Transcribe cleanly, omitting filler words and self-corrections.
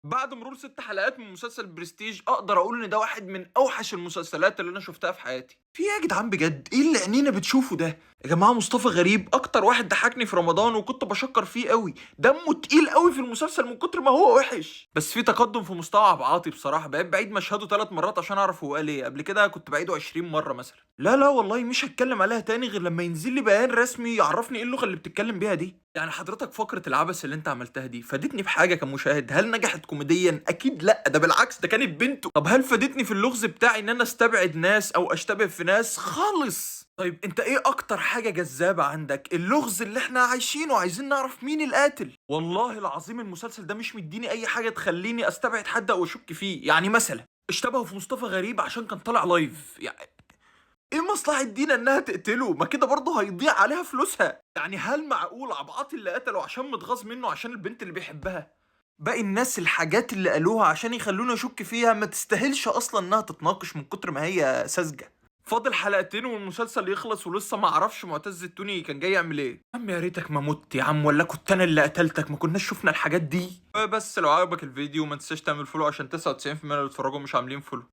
بعد مرور 6 حلقات من مسلسل برستيج اقدر اقول ان ده واحد من اوحش المسلسلات اللي انا شفتها في حياتي. في ايه يا جدعان بجد؟ ايه اللي عينينا بتشوفه ده؟ يا جماعه مصطفى غريب اكتر واحد ضحكني في رمضان وكنت بشكر فيه قوي، دمه تقيل قوي في المسلسل من كتر ما هو وحش، بس في تقدم في مستوى عبد العاطي بصراحه. بقيت بعيد مشهده 3 مرات عشان اعرف هو قال ايه، قبل كده كنت بعيده 20 مره مثلا. لا لا والله مش هتكلم عليها تاني غير لما ينزل لي بيان رسمي يعرفني ايه اللغه اللي بتتكلم بيها دي. يعني حضرتك فقرة العبث اللي انت عملتها دي فادتني بحاجة كمشاهد؟ هل نجحت كوميديا؟ اكيد لا، ده بالعكس ده كانت بنته. طب هل فادتني في اللغز بتاعي ان انا استبعد ناس او اشتبه في ناس؟ خالص. طيب انت ايه اكتر حاجة جذابة عندك؟ اللغز اللي احنا عايشينه وعايزين نعرف مين القاتل. والله العظيم المسلسل ده مش مديني اي حاجة تخليني استبعد حد او اشك فيه. يعني مثلا اشتبهوا في مصطفى غريب عشان كان طالع لايف، يعني ايه مصلحة دينا انها تقتله؟ ما كده برضه هيضيع عليها فلوسها. يعني هل معقول عبعاطي اللي قتله عشان متغاظ منه عشان البنت اللي بيحبها؟ باقي الناس الحاجات اللي قالوها عشان يخلوني اشك فيها ما تستاهلش اصلا انها تتناقش من كتر ما هي ساذجة. فاضل حلقتين والمسلسل يخلص ولسه ما اعرفش معتز التوني كان جاي يعمل ايه. يا عم يا ريتك ما مت يا عم، ولا كنت انا اللي قتلتك ما كناش شفنا الحاجات دي. بس لو عجبك الفيديو ما تنساش تعمل فولو عشان 99% اللي اتفرجوا مش عاملين فولو.